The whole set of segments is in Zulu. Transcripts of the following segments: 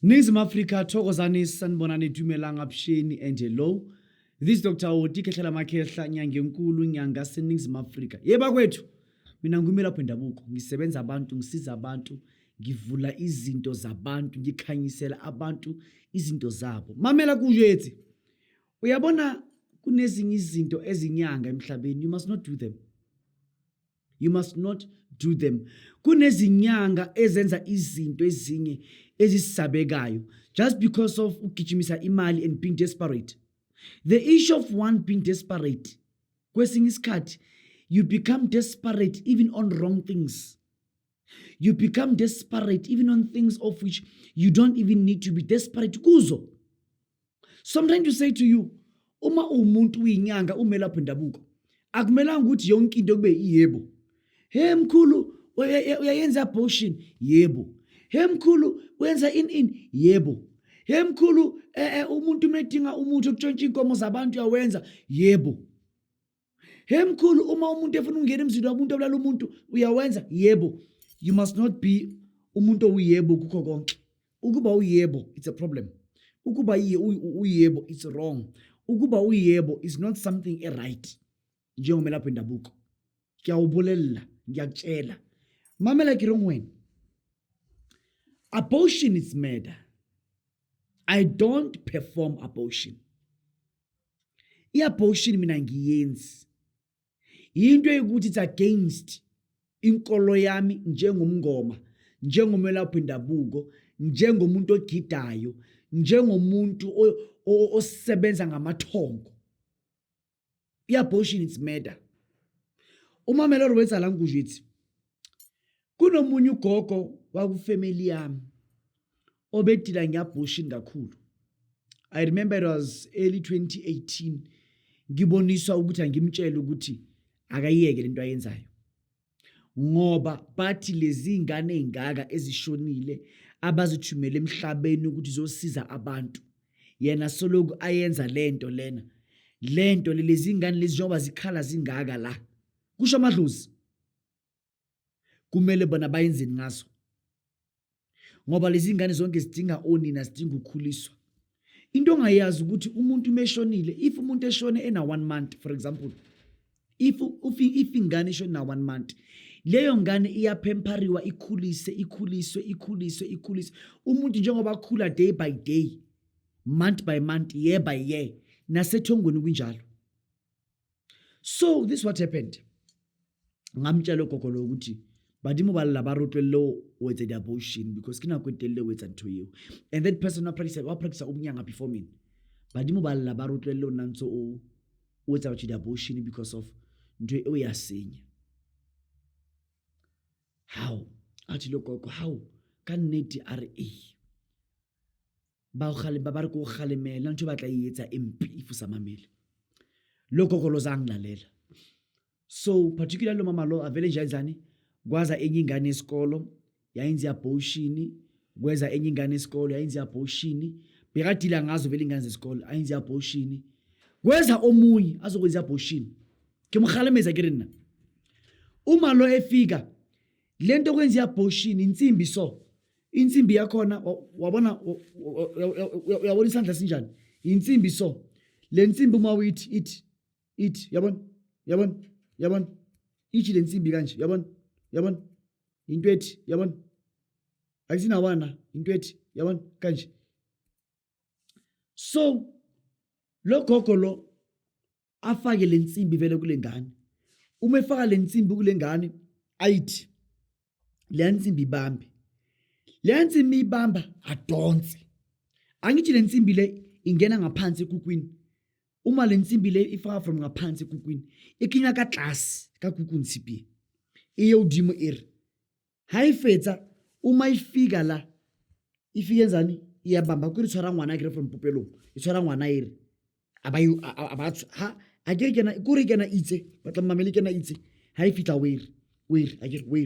Nizim Africa thokozani sanibonani dumelang abusheni and hello. This is Dr. Oti Kehlela Makehla nyanga enkulu nyanga seNingizimu Afrika. Yeba kwethu mina ngumela lapho endabuko ngisebenza abantu ngisiza abantu ngivula izinto zabantu ngikhanyisela abantu izinto zabo. Mamela kujethi. Uyabona kunezinye izinto ezinyanga emhlabeni, you must not do them. You must not do them. Kunezinyanga ezenza izinto ezinye ezisabekayo just because of ukugijimisa imali and being desperate. The issue of one being desperate, kwesinye isikhathi you become desperate even on wrong things. You become desperate even on things of which you don't even need to be desperate kuzo. Sometimes to say to you, uma umuntu uyinyanga umela lapho endabuko, akumelanga ukuthi yonke into kube yebo. Hey mkhulu, uyayenza abortion? Yebo. Hey mkhulu, wenza in? Yebo. Hey mkhulu, umuntu medinga umuntu ukutshontsha inkomo zabantu uyawenza? Yebo. Hey mkhulu, uma umuntu efuna ungena emzini wabantu obulala umuntu uyawenza? Yebo. You must not be umuntu oyebo kukho konke. Ukuba uyebo, it's a problem. Ukuba uyebo, it's wrong. Ukuba uyebo is not something right. Njengomela lapho endabuko. Ngiyawubolela, ngiyakutshela. Mamela kirongweni. Abortion is murder. I don't perform abortion. I-abortion mina ngiyenzi. Into ukuthi it's against inkolo yami njengomngoma, njengomela lapho endabuko, njengomuntu ogidayo, njengomuntu osebenza ngamathongo. I-abortion is murder. Uma melo wenza la ngujithi kunomunye ugogo wakufamily yami obedila ngeabortion kakhulu. I remember it was early 2018 ngiboniswa ukuthi angimtshele ukuthi akayiyeke lento ayenzayo ngoba bathi lezi ingane ezingaka ezishonile abazithumela emhlabeni ukuthi zosiza abantu yena soloku ayenza lento lezi ingane lezi njengoba zikhala zingaka la kusho amadlozi kumele bona bayenzeni ngaso ngoba lezi ingane zonke zidinga onina zidinga ukukhuliswa. Into ongayazi ukuthi umuntu umeshonile, if umuntu eshone ena 1 month for example, if ingane eshone na 1 month, leyo ngane iyaphempariwa ikhuliswe. Umuntu njengoba akhula day by day, month by month, year by year, nasethongweni kunjalo. So this what happened. Ngamtshela ugogo lo ukuthi badimo balala barotlelo with the abortion because kina kwetelle with unto you. And that person practice ubunyanga before me. Badimo balala barotlelo nanso o with the abortion because of nje uyasenya. How? Athi lokoko how can neti RA ba khale ba bare ko khalemela ntho batla yetsa MP ifusa mamele lokoko lo zangilalela. So particularly mama lo avele njayizani kwaza enye ingane esikolo yayinza abortion, kweza enye ingane esikolo yayinza abortion, bekadila ngazo vele ingane zesikolo ayinza abortion, kweza omunye azokwenza abortion kimkhalemeza kirina uma lo efika lento kwenza abortion insimbi yakhona wabona uyabona isandla sinjani insimbi so le nsimbi uma uyithi yabona ithi le nsimbi kanje yabona into ethi yabona akusina wana into ethi yabona kanje. So lo gogo lo afake le nsimbi vele kule ngane, uma efaka le nsimbi kule ngane ayithi le nsimbi ibambe, le nsimbi ibamba adonse, angithi le nsimbi le ingena ngaphansi ekukwini. Uma le nsimbi le ifaka from ngaphansi ekukwini ikinya ka class ka kukunsipi iye udimo haifetsa uma ifika la ifiyenzani iyabamba kuri tshwara ngwana kire from popelo itshwara ngwana abayu ha akekena kuri kena itse batla mameli kena itse haifita where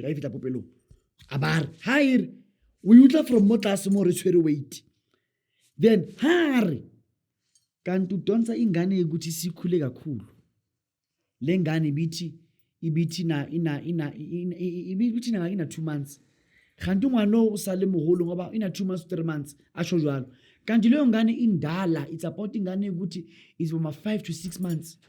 haifita popelo abar hair we utla from motlas mo re tshwere weight then hari kanti udonsa ingane ukuthi sikhule kakhulu. Le ngane ibithi na ina 2 months kanti ungano usale moholo ngoba ina 2 months 3 months asho jwalo kanti leyo ngane indala it's about ingane ukuthi is from 5 to 6 months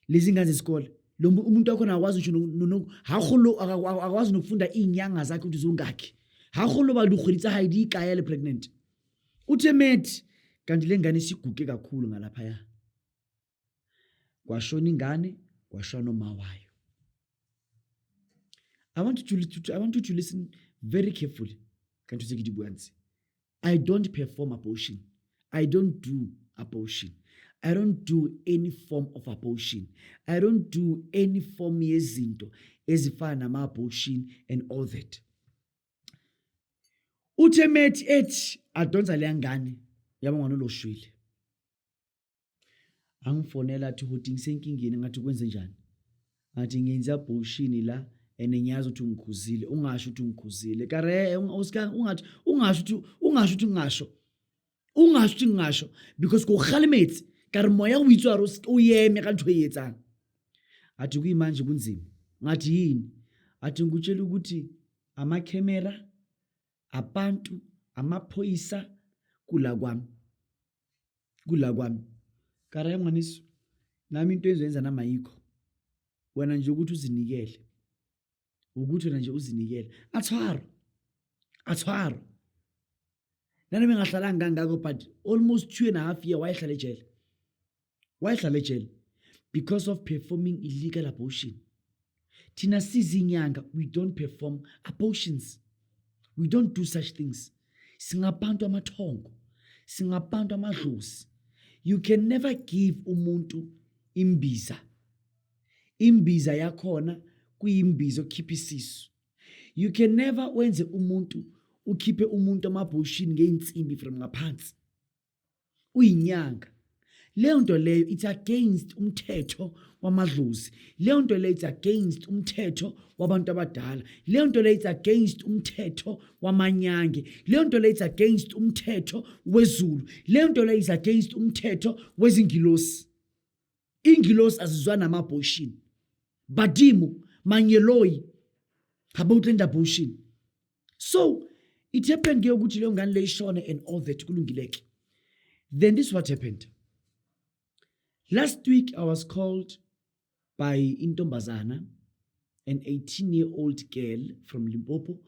lezi ngane zesikole lo umuntu wakho akwazi ngisho haholo akwazi nokufunda inyanga zakhe ukuthi zongakhi haholo ba dukhwitsa haidi ikayele pregnant uthemethi kanti le ngane siguke kakhulu ngalapha ya kwashona ingane kwashona umawayo. I want you to listen very carefully. Can't you take it once? I don't perform abortion. I don't do abortion. I don't do any form of abortion. I don't do any form yezinto ezifana nama abortion and all that. Uthemethi ethi adonsa le ngane yaba ngwana loshwile. Angifonela athi hothi ngisenkingeni ngathi kwenze njani? Ngathi ngenza abortion la enenyazo ukuthi ungikhuzile ungasho ukuthi ungikhuzile kare ungathi ungasho ukuthi ngasho because go khalimetsi kare moya o itswa o yeme ka ntho yetsang athi kuyimanje kunzima ngathi yini athi ngikutshela ukuthi ama camera abantu amaphoyisa kula kwami kare ngwaniso nami into enzenza nama yikho wena nje ukuthi uzinikele ukuthi wena nje uzinikele athwaro nami ngahlala ngangako but almost 2.5 years wayehlala ejele because of performing illegal abortion. Thina sizinyanga we don't perform abortions, we don't do such things. Singabantu amathongo, singabantu amadlozi. You can never give umuntu imbiza yakhona kuyimbizo khipha isisu. You can never wenze umuntu ukhiphe umuntu ama-abortion ngeinsimbi from ngaphansi uyinyanga. Leyo nto leyo it's against umthetho wamadlozi. Leyo nto leyo it's against umthetho wabantu abadala. Leyo nto leyo it's against umthetho wamanyange. Leyo nto leyo it's against umthetho wezulu. Leyo nto leyo it's against umthetho wezingilosi. Ingilosi azizwana nama-abortion. Badimu manyeloyi habawutlenda abortion. So it happened ukuthi leyo ngane leyishona and all that kulungileke. Then this is what happened. Last week I was called by Intombazana, an 18-year-old girl from Limpopo.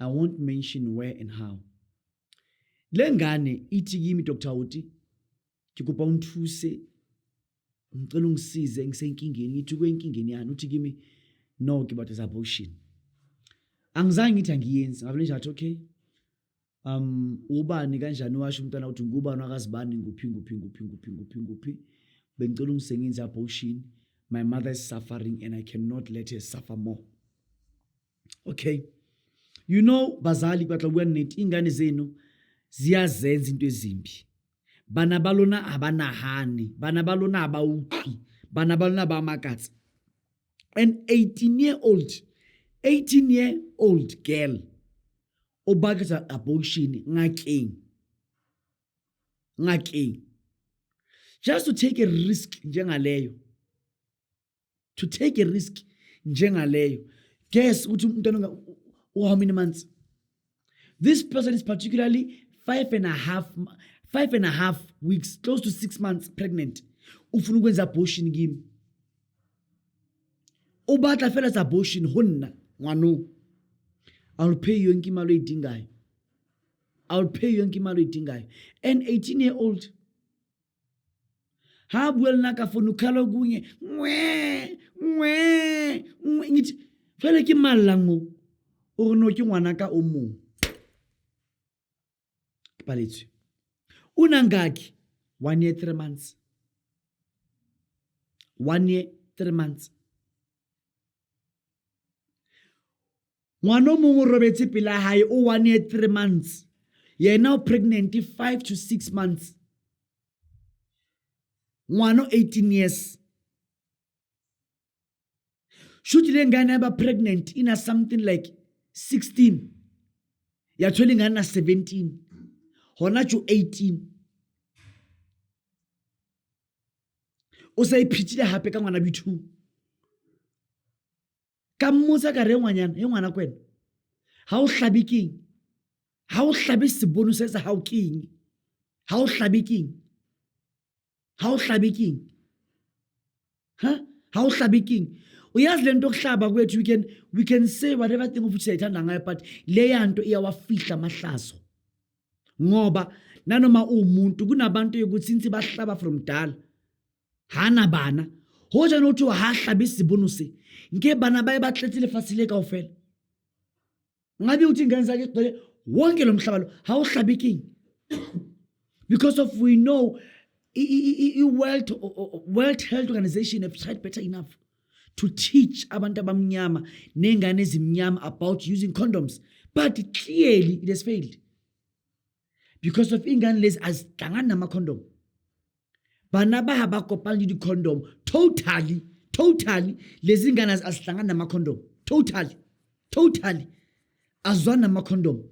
I won't mention where and how. Lengane ithi kimi Dr. Uti ngikupa unthuse ngicela ungisize ngisenkingeni ngithi kwenkingeni yani uthi kimi no about abortion. Angizange ngithi angiyenzi ngavele nje athi okay ubani kanjani washo umntana uthi ngubani akazibani nguphi bengicela ungisengenze abortion. My mother is suffering and I cannot let her suffer more. Okay, you know bazali batla buya nethi ingane zenu ziyazenza into ezimbi. Bana balona abanahani, bana balona abawuqhi, bana balona abamakatsi. An 18-year-old girl obaketsa abortion ngakeng. Just to take a risk njengaleyo. Guess ukuthi umntwana how many months? This person is particularly 5.5 weeks, close to 6 months pregnant. Ufuna ukwenza abortion kimi. Ubatla fela abortion honna ngwano. I'll pay you yonke imali oyidingayo. An 18-year-old habuel nakafuna ukhala kunye ngithi fele ke malango o no ke ngwana ka o mong paletswe unangaki 1 year 3 months 1 year 3 months ngwana mongwe robetse pila hae o 1 year 3 months yena o pregnant 5 to 6 months ngwana 18 years should le ngane aba pregnant ina something like 16 yathwele ingane na 17 hona jo 18 o sa iphithile hape ka ngwana B2 ka mmotsa ka re ngwanyana e ngwana kwena ha o hlabe keng ha o hlabe sebono se sa hao keng ha o hlabe keng ha o hlabe keng ha o hlabe keng uyazi lento okuhlaba kwethu we can say whatever thing ukuthi siyayithanda ngayo but leya nto iyawafihla amahlazo ngoba nanoma umuntu kunabantu ukuthi since bahlaba from dala hana bana hoja nothi ha hlabe isibono se nke bana baye batletsile fasile kaofela ngabe uthi ingane zakhe igcwele wonke lo mhlaba lo ha uhlabe king because of we know World Health Organization have tried better enough to teach abantu abamnyama nengane ezimnyama about using condoms, but clearly it has failed because of ingane lezi azihlangana nama-condom. Bana ba haba kopana di condom totally lezi ngane azihlangana nama-condom totally azwana nama-condom.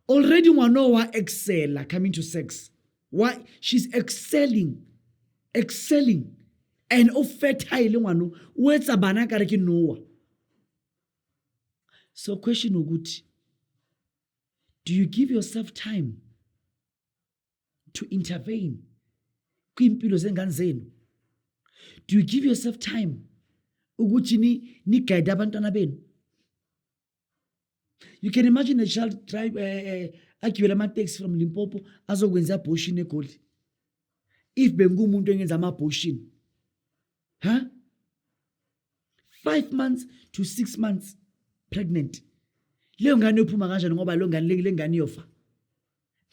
Already wano wa excella coming to sex. Why she's excelling and o fertile wano wetsa bana kare ke Noah. So question ukuthi, do you give yourself time to intervene kwimpilo zengane zenu? Do you give yourself time ukuthi ni guide abantwana benu? You can imagine a child drive agibela ama-taxi from Limpopo azokwenza abortion eGoli. If bengumuntu engenza ama-abortion, 5 months to 6 months pregnant. Leyo ngane uphuma kanjani ngoba lo ngane le ngane yofa.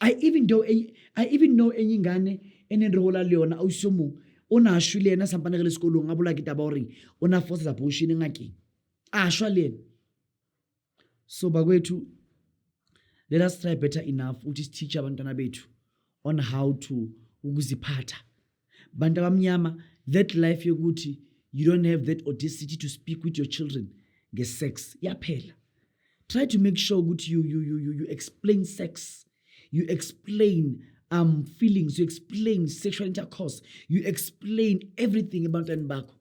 I even know enye ingane enenrola leona awusomo ona shule na sampana le sekolo ngabula kitaba hore ona force abortion ngakeng. Ashwa le. So bakwethu, let us try better enough to teach abantwana bethu on how to ukuziphatha. Bantu abamnyama, that life yokuthi you don't have that audacity to speak with your children ngesex yaphela. Try to make sure ukuthi you explain sex, you explain feelings, you explain sexual intercourse, you explain everything about bakho.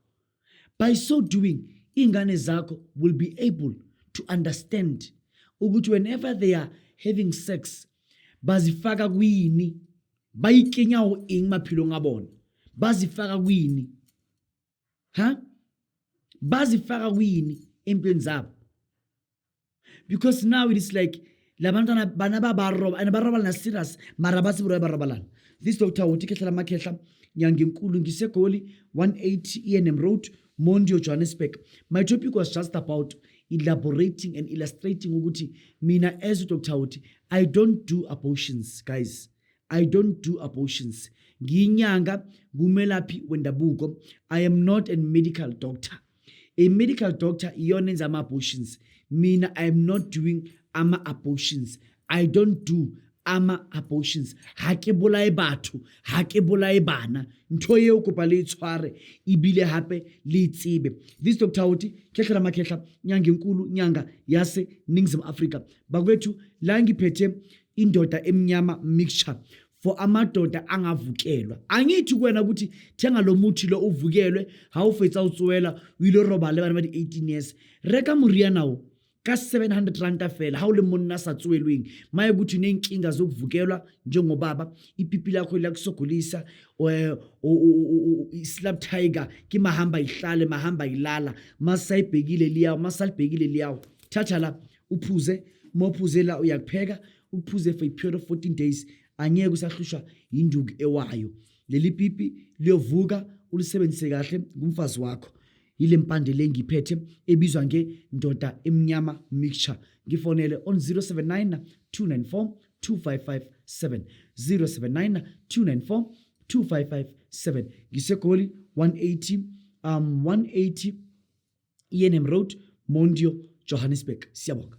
By so doing, ingane zakho will be able to understand ukuthi whenever they are having sex bazifaka kwini, bayikenyawo eng maphilo ngabona, bazifaka kwini, bazifaka kwini empilweni zabo. Because now it is like labantwana bana ba roba and ba roba na serious mara ba siburo ba robalana. This Dr. Utikehla Makehla Nyangenkulu ngiseGoli 180 ENM Road, Mondio, Johannesburg. My topic was just about elaborating and illustrating ukuthi mina as Dr. Uti, I don't do abortions, guys. I don't do abortions. Nginyanga gumelaphi wendabuko. I am not a medical doctor. A medical doctor iyonenza ama-abortions. Mina, I am not doing ama-abortions. I don't do ama-abortions. Hake bolae batho, hake bolae bana. Ntho eo kopa le tshware ibile hape le tsebe. This Dr. Uti Kehla Makehla Nyangenkulu nyanga yase Ningzim Africa. Bakwethu la ngiphethe indoda emnyama mixture for amadoda angavukelwa. Angithi kwena ukuthi thenga lo muthi lo uvukelwe ha ufetsa utswela wilo roba le bana ba di 18 years. Reka moriana o ka 700 rand fela ha o le monna sa tswelweng maye ukuthi nenkinga zokuvukelwa njengobaba ipipi lakho lakusogolisa slap tiger ke mahamba ihlale mahamba ilala masayibhekile liyawo masalibhekile liyawo thatha la uphuze mophuzela uyakupheka uphuze for a period of 14 days angeke usahlushwa induku ewayo. Leli pipi liyovuka ulisebenzise kahle ngumfazi wakho. Ile mpande lengiphethe ebizwa ngendoda emnyama mixture. Ngifonele on 079 294 2557 079 294 2557. NgiseGoli 180 ENM Road, Mondio, Johannesburg. Siyabonga.